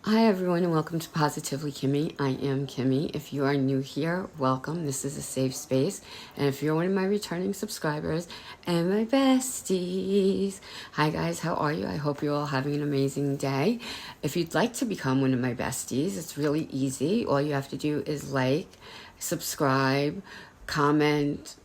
Hi everyone and welcome to Positively Kimmy. I am Kimmy. If you are new here, welcome. This is a safe space. And if you're one of my returning subscribers and my besties, hi guys, how are you? I hope you're all having an amazing day. If you'd like to become one of my besties, it's really easy. All you have to do is like, subscribe, comment,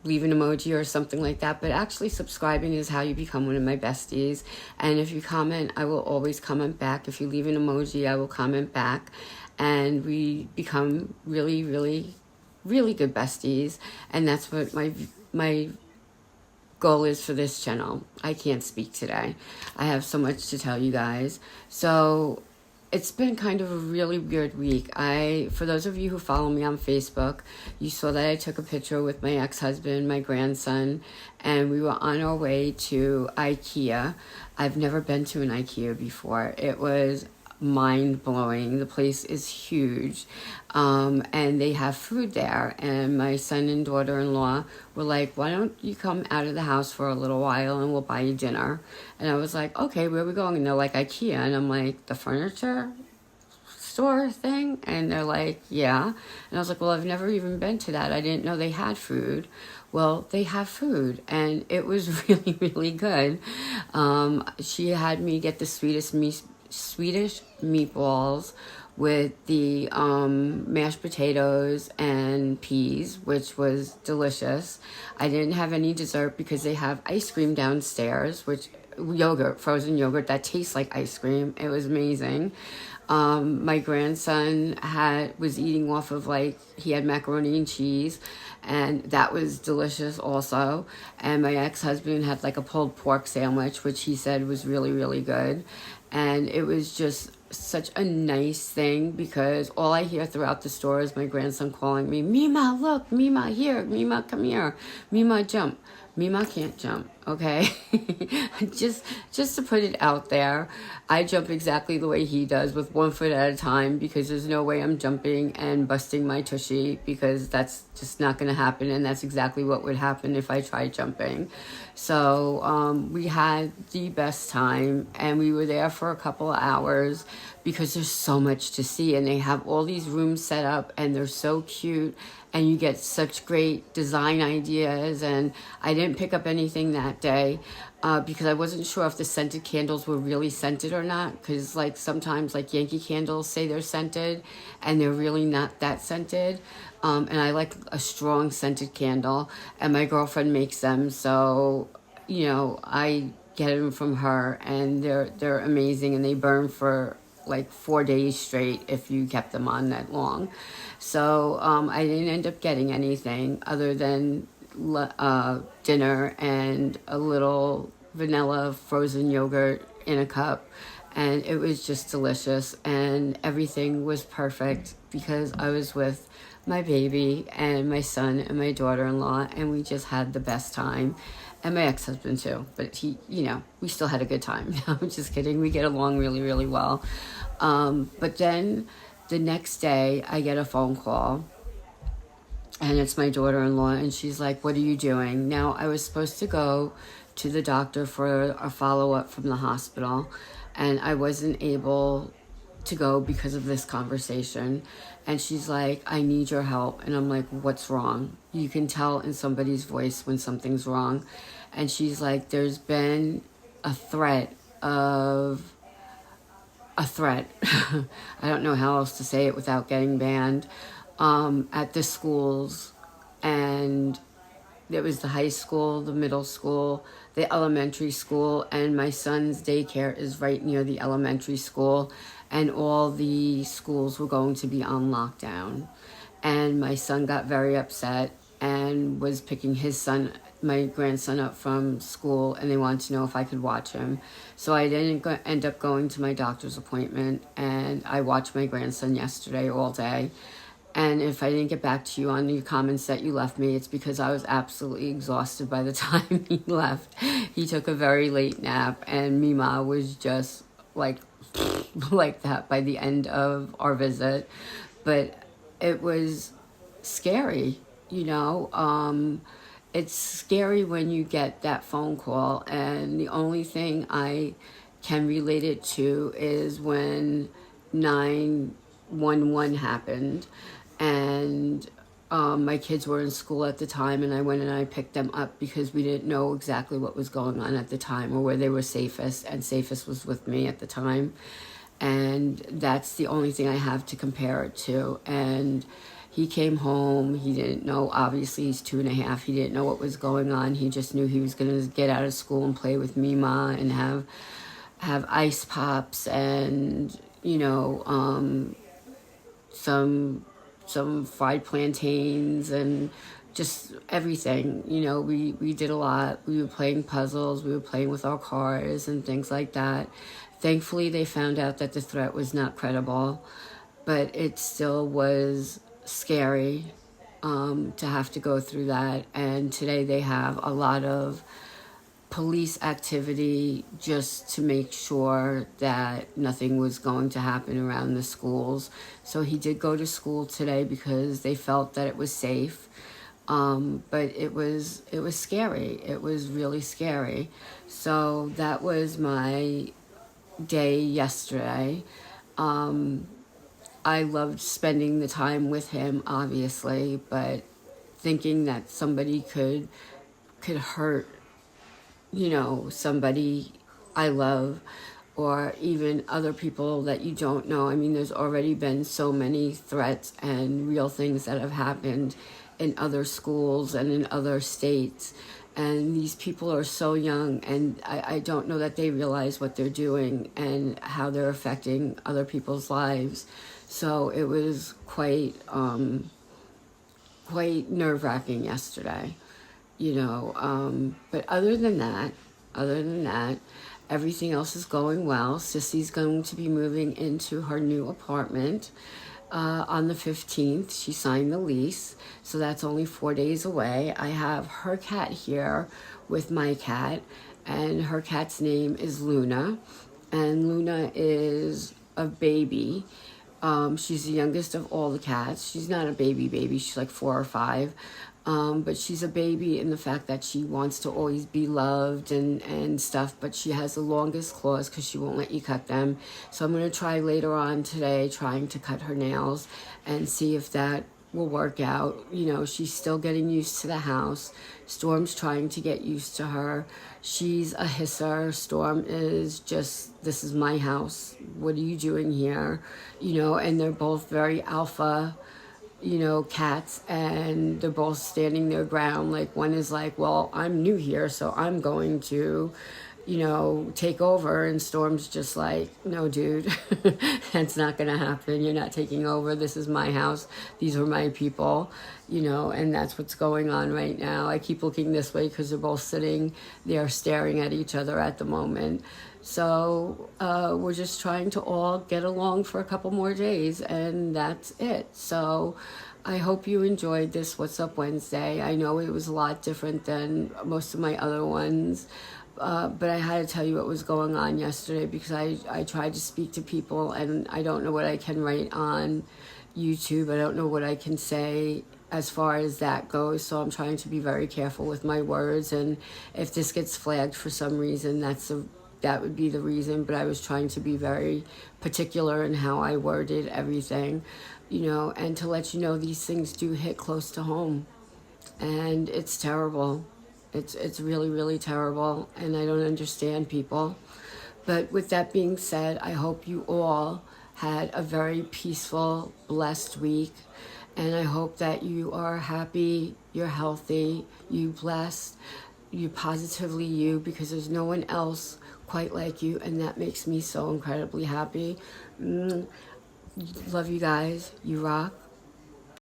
leave an emoji or something like that, but actually subscribing is how you become one of my besties. And if you comment, I will always comment back. If you leave an emoji, I will comment back, and we become really, really, really good besties. And that's what my goal is for this channel. I can't speak today. I have so much to tell you guys. So it's been kind of a really weird week. For those of you who follow me on Facebook, you saw that I took a picture with my ex-husband, my grandson, and we were on our way to IKEA. I've never been to an IKEA before. It was mind-blowing. The place is huge, and they have food there, and my son and daughter-in-law were like, why don't you come out of the house for a little while and we'll buy you dinner? And I was like, okay, where are we going? And they're like, IKEA. And I'm like, the furniture store thing? And they're like, yeah. And I was like, well, I've never even been to that. I didn't know they had food. Well, they have food, and it was really, really good. She had me get the Swedish meatballs with the mashed potatoes and peas, which was delicious. I didn't have any dessert because they have ice cream downstairs, which frozen yogurt that tastes like ice cream. It was amazing. My grandson was eating off of he had macaroni and cheese, and that was delicious also. And my ex-husband had a pulled pork sandwich, which he said was really, really good. And it was just such a nice thing, because all I hear throughout the store is my grandson calling me, Mima, look, Mima here, Mima, come here, Mima, jump. Mima can't jump, okay? just to put it out there, I jump exactly the way he does, with 1 foot at a time, because there's no way I'm jumping and busting my tushy, because that's just not going to happen, and that's exactly what would happen if I tried jumping. So we had the best time, and we were there for a couple of hours, because there's so much to see, and they have all these rooms set up, and they're so cute, and you get such great design ideas. And I didn't pick up anything that day because I wasn't sure if the scented candles were really scented or not, because sometimes Yankee candles say they're scented and they're really not that scented. And I like a strong scented candle, and my girlfriend makes them, so I get them from her, and they're amazing, and they burn for 4 days straight if you kept them on that long. So I didn't end up getting anything other than dinner and a little vanilla frozen yogurt in a cup, and it was just delicious, and everything was perfect because I was with my baby and my son and my daughter-in-law, and we just had the best time. And my ex-husband too, but he, we still had a good time. I'm just kidding. We get along really, really well. But then the next day I get a phone call, and it's my daughter-in-law, and she's like, what are you doing? Now, I was supposed to go to the doctor for a follow-up from the hospital, and I wasn't able to go because of this conversation. And she's like, I need your help. And I'm like, what's wrong? You can tell in somebody's voice when something's wrong. And she's like, there's been a threat. I don't know how else to say it without getting banned, at the schools. And there was the high school, the middle school, the elementary school, and my son's daycare is right near the elementary school, and all the schools were going to be on lockdown. And my son got very upset and was picking my grandson up from school, and they wanted to know if I could watch him. So I didn't end up going to my doctor's appointment, and I watched my grandson yesterday all day. And if I didn't get back to you on the comments that you left me, it's because I was absolutely exhausted by the time he left. He took a very late nap, and mimaw was just like that by the end of our visit. But it was scary, it's scary when you get that phone call, and the only thing I can relate it to is when 911 happened, and my kids were in school at the time, and I went and I picked them up because we didn't know exactly what was going on at the time or where they were safest, and safest was with me at the time. And that's the only thing I have to compare it to. And he came home. He didn't know, obviously he's 2.5. He didn't know what was going on. He just knew he was going to get out of school and play with mimaw and have ice pops and, some fried plantains and just everything. We did a lot. We were playing puzzles. We were playing with our cars and things like that. Thankfully, they found out that the threat was not credible, but it still was scary to have to go through that. And today they have a lot of police activity just to make sure that nothing was going to happen around the schools. So he did go to school today because they felt that it was safe. But it was scary. It was really scary. So that was my day yesterday. I loved spending the time with him, obviously, but thinking that somebody could hurt, somebody I love, or even other people that you don't know. I mean, there's already been so many threats and real things that have happened in other schools and in other states. And these people are so young, and I don't know that they realize what they're doing and how they're affecting other people's lives. So it was quite nerve-wracking yesterday, But other than that, everything else is going well. Sissy's going to be moving into her new apartment on the 15th. She signed the lease, so that's only 4 days away. I have her cat here with my cat, and her cat's name is Luna, and Luna is a baby. She's the youngest of all the cats. She's not a baby. She's like 4 or 5. But she's a baby in the fact that she wants to always be loved and stuff, but she has the longest claws because she won't let you cut them. So I'm going to try later on today trying to cut her nails and see if that will work out. She's still getting used to the house. Storm's trying to get used to her. She's a hisser. Storm is just, this is my house. What are you doing here? And they're both very alpha, cats, and they're both standing their ground. Like, one is like, well, I'm new here, so I'm going to, take over. And Storm's just like, no, dude, that's not going to happen. You're not taking over. This is my house. These are my people, and that's what's going on right now. I keep looking this way because they're both sitting there staring at each other at the moment. So we're just trying to all get along for a couple more days, and that's it. So I hope you enjoyed this What's Up Wednesday. I know it was a lot different than most of my other ones, but I had to tell you what was going on yesterday because I tried to speak to people, and I don't know what I can write on YouTube. I don't know what I can say as far as that goes, so I'm trying to be very careful with my words, and if this gets flagged for some reason, that would be the reason. But I was trying to be very particular in how I worded everything, and to let you know these things do hit close to home, and it's terrible. It's really, really terrible, and I don't understand people. But with that being said, I hope you all had a very peaceful, blessed week, and I hope that you are happy, you're healthy, you blessed, you positively you, because there's no one else quite like you, and that makes me so incredibly happy. Love you guys. You rock.